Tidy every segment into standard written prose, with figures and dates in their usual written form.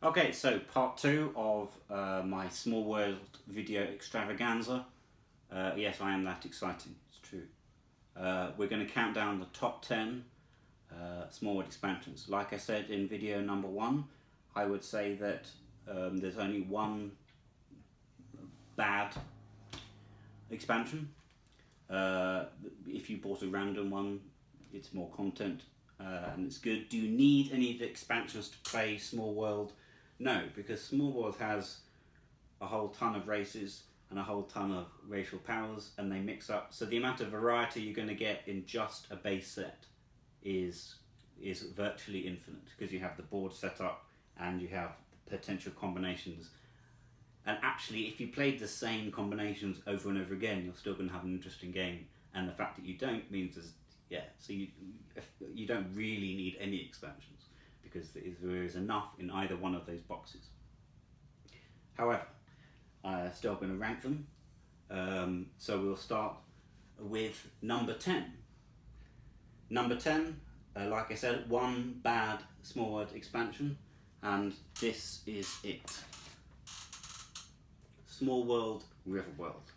Okay, so part 2 of my Small World video extravaganza. Yes, I am that exciting, it's true. We're going to count down the top 10 Small World expansions. Like I said in video number 1, I would say that there's only one bad expansion. If you bought a random one, it's more content and it's good. Do you need any of the expansions to play Small World? No, because Small World has a whole ton of races and a whole ton of racial powers, and they mix up. So the amount of variety you're going to get in just a base set is virtually infinite, because you have the board set up and you have potential combinations. And actually, if you played the same combinations over and over again, you're still going to have an interesting game. And the fact that you don't means so you don't really need any expansions, because there is enough in either one of those boxes. However, I'm still going to rank them. So we'll start with number 10. Number 10, like I said, one bad Small World expansion, and this is it. Small World Riverworld.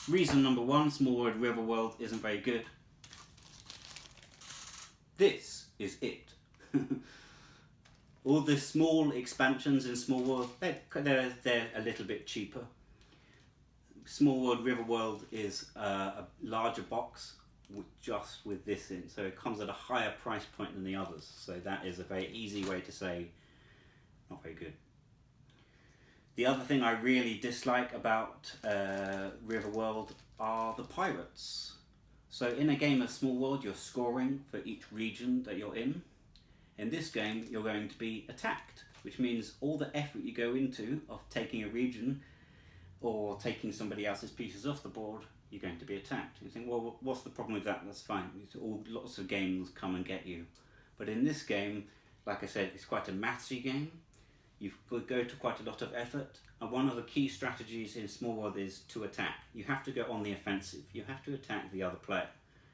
Reason number 1, Small World Riverworld isn't very good. This is it. All the small expansions in Small World, they're a little bit cheaper. Small World Riverworld is a larger box just with this in, so it comes at a higher price point than the others. So that is a very easy way to say not very good. The other thing I really dislike about Riverworld are the pirates. So in a game of Small World, you're scoring for each region that you're in. In this game, you're going to be attacked, which means all the effort you go into of taking a region or taking somebody else's pieces off the board, you're going to be attacked. You think, well, what's the problem with that? That's fine. Lots of games come and get you. But in this game, like I said, it's quite a mathsy game. You go to quite a lot of effort, and one of the key strategies in Small World is to attack. You have to go on the offensive. You have to attack the other player,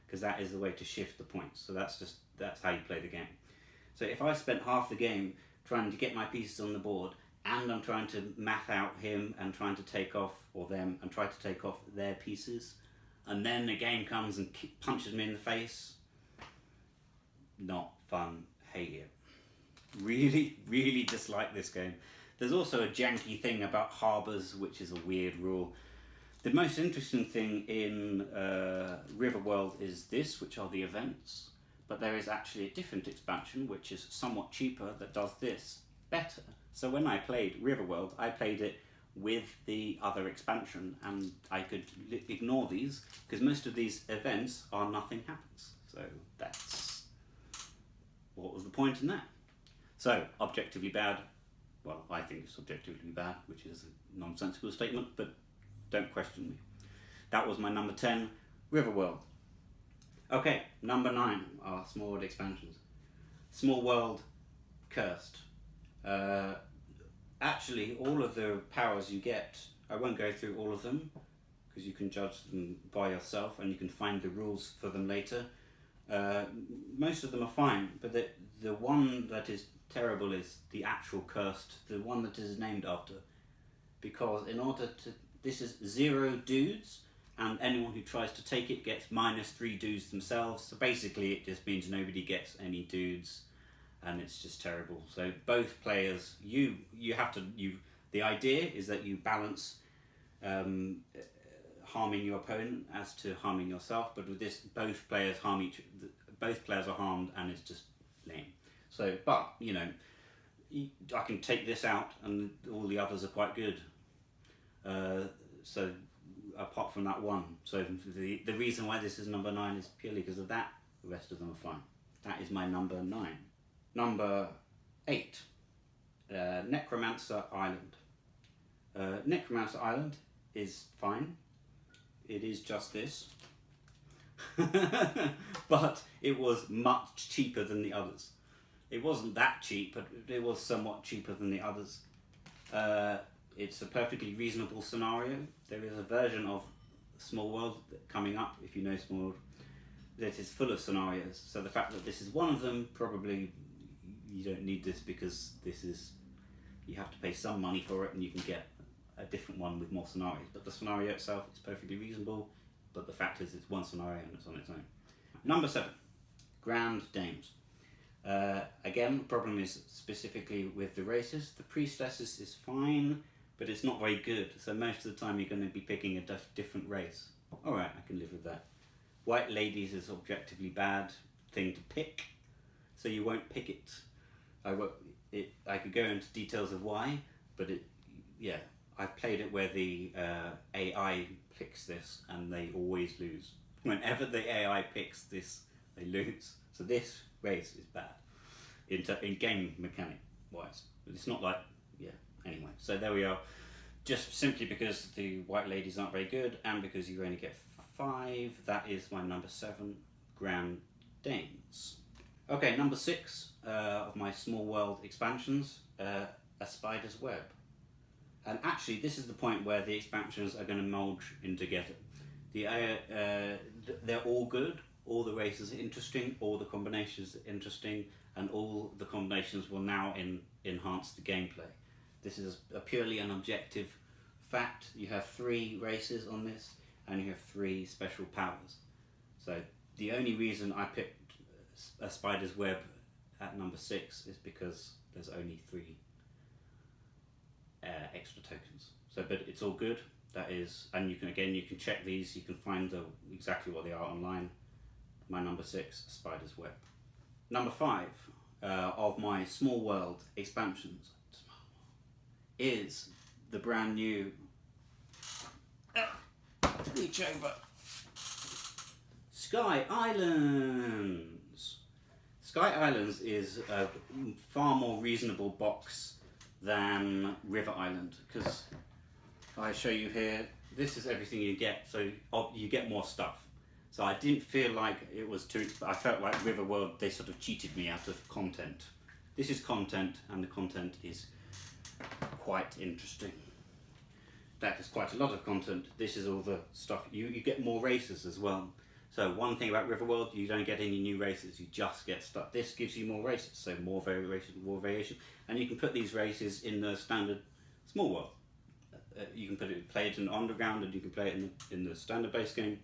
because that is the way to shift the points. So that's how you play the game. So if I spent half the game trying to get my pieces on the board, and I'm trying to math out him and trying to take off, or them, and try to take off their pieces, and then the game comes and punches me in the face, not fun. Hate it. Really, really dislike this game. There's also a janky thing about harbours, which is a weird rule. The most interesting thing in Riverworld is this, which are the events. But there is actually a different expansion, which is somewhat cheaper, that does this better. So when I played Riverworld, I played it with the other expansion, and I could ignore these, because most of these events are nothing happens. So that's what was the point in that. So, objectively bad. Well, I think it's objectively bad, which is a nonsensical statement, but don't question me. That was my number 10, Riverworld. Okay, number 9 are Small World expansions. Small World Cursed. Actually, all of the powers you get, I won't go through all of them, because you can judge them by yourself and you can find the rules for them later. Most of them are fine, but the one that is terrible is the actual cursed, the one that is named after, because in order to, this is 0 dudes, and anyone who tries to take it gets -3 dudes themselves. So basically it just means nobody gets any dudes, and it's just terrible. So both players, the idea is that you balance harming your opponent as to harming yourself, but with this, both players are harmed, and it's just lame. So, but, you know, I can take this out and all the others are quite good. So, apart from that one. So, the reason why this is number 9 is purely because of that. The rest of them are fine. That is my number 9. Number 8, Necromancer Island. Necromancer Island is fine. It is just this. But it was much cheaper than the others. It wasn't that cheap, but it was somewhat cheaper than the others. It's a perfectly reasonable scenario. There is a version of Small World coming up, if you know Small World, that is full of scenarios. So the fact that this is one of them, probably you don't need this, because this is You have to pay some money for it, and you can get a different one with more scenarios. But the scenario itself is perfectly reasonable, but the fact is it's one scenario and it's on its own. Number 7, Grand Dames. Again, the problem is specifically with the races. The priestesses is fine, but it's not very good. So most of the time you're going to be picking a different race. Alright, I can live with that. White ladies is objectively bad thing to pick, so you won't pick it. I could go into details of why, but I've played it where the AI picks this and they always lose. Whenever the AI picks this, they lose. So this race is bad in game mechanic wise. But it's not like, anyway. So there we are. Just simply because the white ladies aren't very good and because you only get 5, that is my number 7, Grand Dames. Okay, number 6 of my Small World expansions, A Spider's Web. And actually, this is the point where the expansions are going to merge in together. They're all good, all the races are interesting, all the combinations are interesting, and all the combinations will now enhance the gameplay. This is purely an objective fact. You have 3 races on this, and you have 3 special powers. So the only reason I picked A Spider's Web at number 6 is because there's only 3 extra tokens. So, but it's all good. That is, and you can check these. You can find exactly what they are online. My number 6, Spider's Web. Number 5 of my Small World expansions is the brand new reach over Sky Islands. Sky Islands is a far more reasonable box than River Island, because I show you here, this is everything you get, so you get more stuff. So I didn't feel like it was too, I felt like River World, they sort of cheated me out of content. This is content, and the content is quite interesting. That is quite a lot of content. This is all the stuff, you get more races as well. So one thing about River World, you don't get any new races, you just get stuff. This gives you more races, so more variation, and you can put these races in the standard Small World. You can play it in Underground, and you can play it in the standard base game,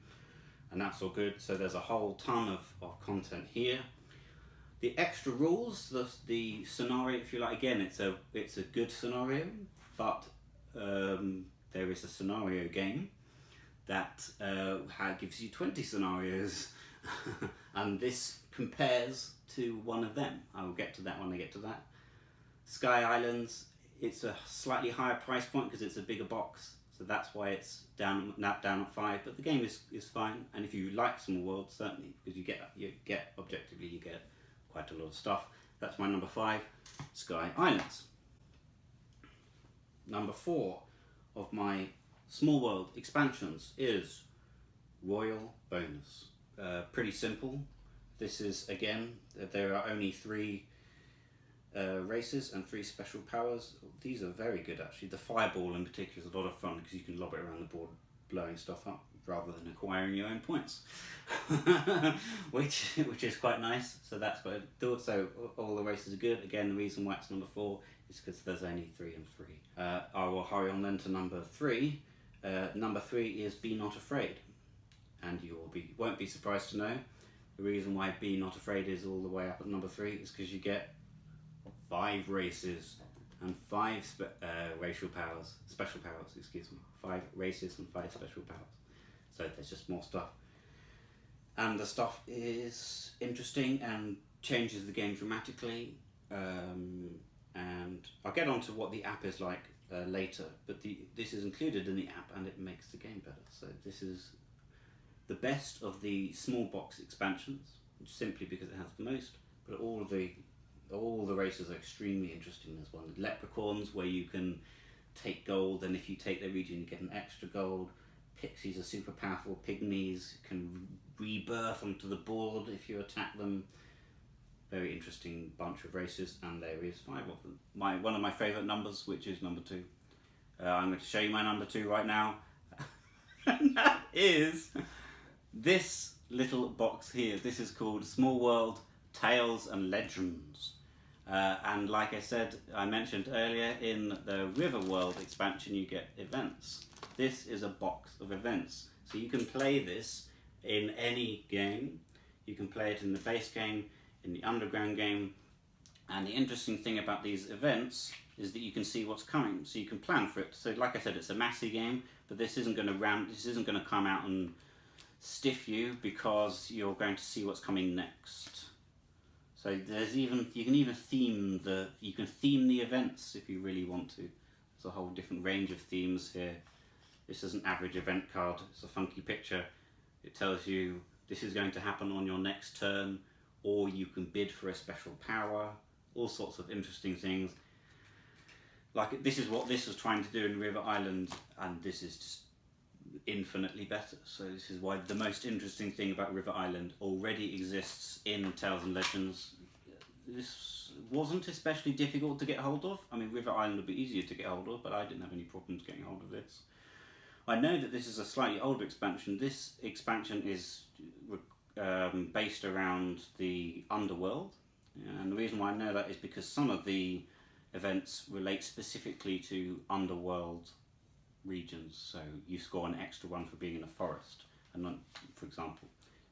and that's all good. So there's a whole ton of content here. The extra rules, the scenario, if you like, again, it's a good scenario, but there is a scenario game that gives you 20 scenarios, and this compares to one of them. I will get to that when I get to that. Sky Islands, it's a slightly higher price point because it's a bigger box, so that's why it's down at 5. But the game is fine, and if you like Small World, certainly, because you get objectively you get quite a lot of stuff. That's my number 5, Sky Islands. Number 4 of my Small World expansions is Royal Bonus. Pretty simple. This is, again, there are only 3 races and 3 special powers. These are very good, actually. The Fireball in particular is a lot of fun because you can lob it around the board, blowing stuff up, rather than acquiring your own points, which is quite nice. So that's what I thought. So all the races are good. Again, the reason why it's number 4 is because there's only 3 and 3. I will hurry on then to number 3. Number 3 is Be Not Afraid, and you won't be surprised to know the reason why Be Not Afraid is all the way up at number 3 is because you get 5 races and 5 special powers, 5 races and 5 special powers. So there's just more stuff, and the stuff is interesting and changes the game dramatically. And I'll get on to what the app is like later, but this is included in the app and it makes the game better. So this is the best of the small box expansions, simply because it has the most, but all the races are extremely interesting. There's one with leprechauns where you can take gold, and if you take their region you get an extra gold. Pixies are super powerful. Pygmies can rebirth onto the board if you attack them. Very interesting bunch of races, and there is 5 of them. One of my favourite numbers, which is number 2. I'm going to show you my number 2 right now. And that is this little box here. This is called Small World Tales and Legends. And like I mentioned earlier, in the River World expansion you get events. This is a box of events. So you can play this in any game. You can play it in the base game, in the underground game, and the interesting thing about these events is that you can see what's coming, so you can plan for it. So like I said, it's a massy game, but this isn't going to come out and stiff you, because you're going to see what's coming next. So you can theme the events if you really want to. There's a whole different range of themes here. This is an average event card. It's a funky picture. It tells you this is going to happen on your next turn, or you can bid for a special power. All sorts of interesting things. Like, this is what this was trying to do in River Island, and this is just infinitely better. So this is why the most interesting thing about River Island already exists in Tales and Legends. This wasn't especially difficult to get hold of. I mean, River Island would be easier to get hold of, but I didn't have any problems getting hold of this. I know that this is a slightly older expansion. This expansion is based around the Underworld, and the reason why I know that is because some of the events relate specifically to Underworld regions. So you score an extra one for being in a forest, and not, for example,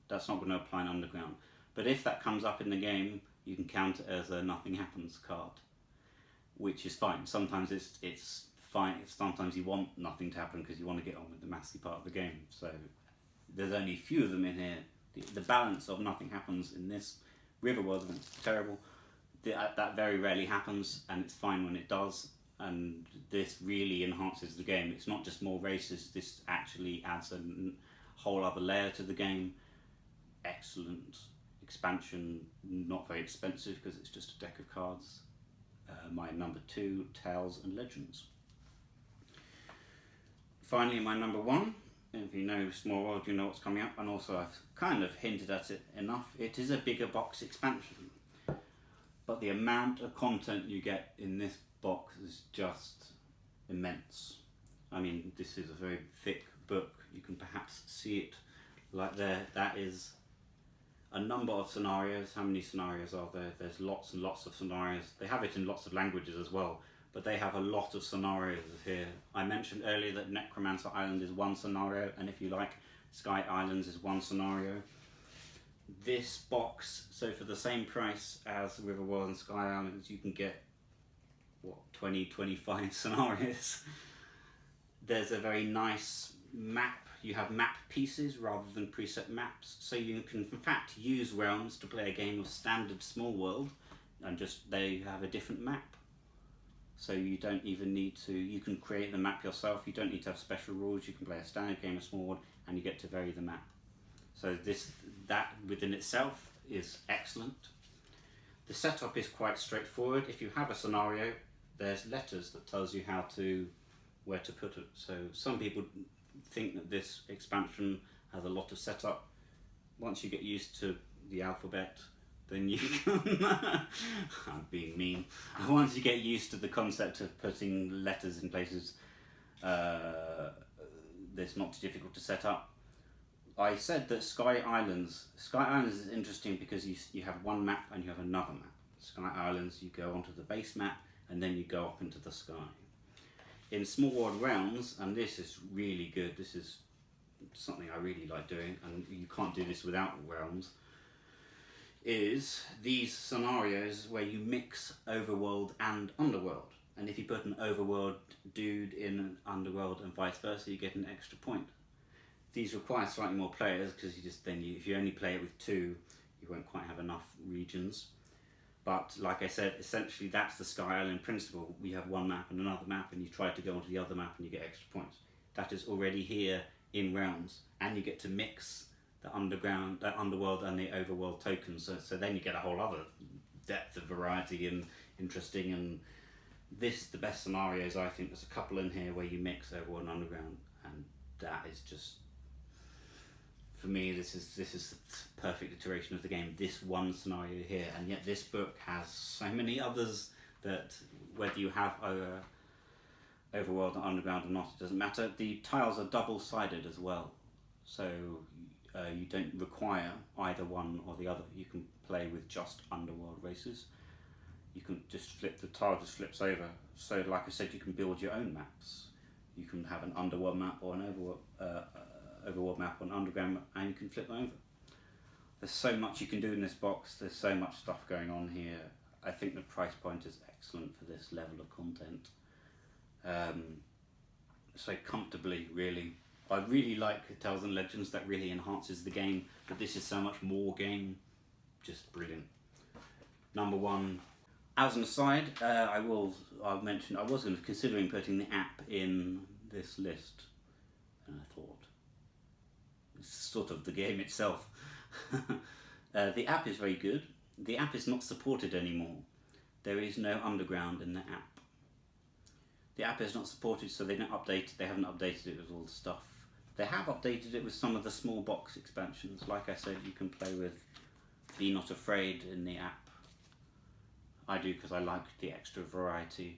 that's not going to apply in Underground. But if that comes up in the game, you can count it as a nothing happens card, which is fine. Sometimes it's fine. Sometimes you want nothing to happen because you want to get on with the massy part of the game. So there's only a few of them in here. The balance of nothing happens in this River World event is terrible. That very rarely happens, and it's fine when it does. And this really enhances the game. It's not just more races. This actually adds a whole other layer to the game. Excellent expansion, not very expensive because it's just a deck of cards. My number 2, Tales and Legends. Finally, my number 1. If you know Small World, you know what's coming up, and also I've kind of hinted at it enough. It is a bigger box expansion, but the amount of content you get in this box is just immense. I mean, this is a very thick book. You can perhaps see it like there. That is a number of scenarios. How many scenarios are there? There's lots and lots of scenarios. They have it in lots of languages as well, but they have a lot of scenarios here. I mentioned earlier that Necromancer Island is one scenario, and if you like, Sky Islands is one scenario. This box, so for the same price as River World and Sky Islands, you can get, 20, 25 scenarios. There's a very nice map. You have map pieces rather than preset maps, so you can in fact use realms to play a game of standard Small World, and just they have a different map. So you don't even need to, you can create the map yourself. You don't need to have special rules. You can play a standard game of Small World and you get to vary the map. So that within itself is excellent. The setup is quite straightforward. If you have a scenario, there's letters that tells you where to put it. So some people think that this expansion has a lot of setup. Once you get used to the alphabet, then you can, I'm being mean. Once you get used to the concept of putting letters in places, it's not too difficult to set up. I said that Sky Islands is interesting because you have one map and you have another map. Sky Islands, you go onto the base map and then you go up into the sky. In Small World Realms, and this is really good, this is something I really like doing, and you can't do this without realms, is these scenarios where you mix overworld and underworld. And if you put an overworld dude in an underworld and vice versa, you get an extra point. These require slightly more players because if you only play it with 2, you won't quite have enough regions. But like I said, essentially that's the Sky Island principle. We have one map and another map, and you try to go onto the other map and you get extra points. That is already here in Realms, and you get to mix the underworld and the overworld tokens. So then you get a whole other depth of variety and interesting. And the best scenarios, I think there's a couple in here where you mix overworld and underground, and that is just, for me, this is the perfect iteration of the game. This one scenario here, and yet this book has so many others that whether you have overworld and underground or not, it doesn't matter. The tiles are double-sided as well, so you don't require either one or the other. You can play with just underworld races. you can just flip, the tile just flips over. So like I said, you can build your own maps. You can have an underworld map or an overworld map or an underground map, and you can flip them over. There's so much you can do in this box. There's so much stuff going on here. I think the price point is excellent for this level of content. So comfortably, really. I really like Tales and Legends. That really enhances the game, but this is so much more game. Just brilliant. Number one. As an aside, I'll mention I was considering putting the app in this list, and I thought it's sort of the game itself. The app is very good. The app is not supported anymore. There is no underground in the app. The app is not supported, so they haven't updated it with all the stuff. They have updated it with some of the small box expansions. Like I said, you can play with Be Not Afraid in the app. I do because I like the extra variety.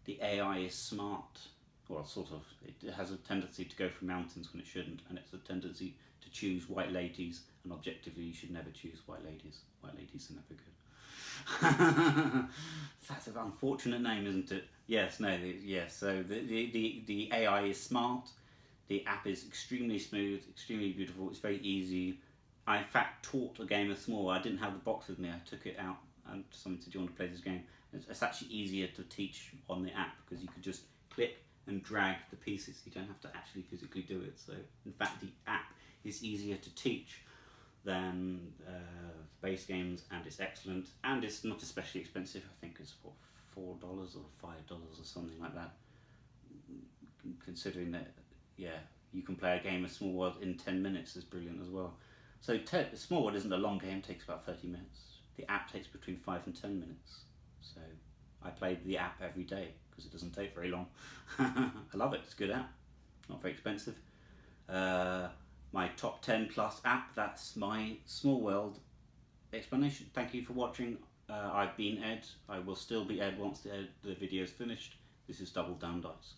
The AI is smart. Well, sort of. It has a tendency to go for mountains when it shouldn't, and it's a tendency to choose white ladies, and objectively you should never choose white ladies. White ladies are never good. That's an unfortunate name, isn't it? Yes, no, yes. So the AI is smart. The app is extremely smooth, extremely beautiful. It's very easy. I in fact taught a game of Small. I didn't have the box with me. I took it out and someone said, "Do you want to play this game?" It's actually easier to teach on the app because you could just click and drag the pieces. You don't have to actually physically do it. So in fact, the app is easier to teach than base games, and it's excellent, and it's not especially expensive. I think it's what, $4 or $5 or something like that. Considering that, yeah, you can play a game of Small World in 10 minutes is brilliant as well. So Small World isn't a long game; it takes about 30 minutes. The app takes between 5 and 10 minutes. So I played the app every day because it doesn't take very long. I love it. It's a good app. Not very expensive. My top 10 plus app. That's my Small World explanation. Thank you for watching. I've been Ed. I will still be Ed once the video is finished. This is Double Down Dice.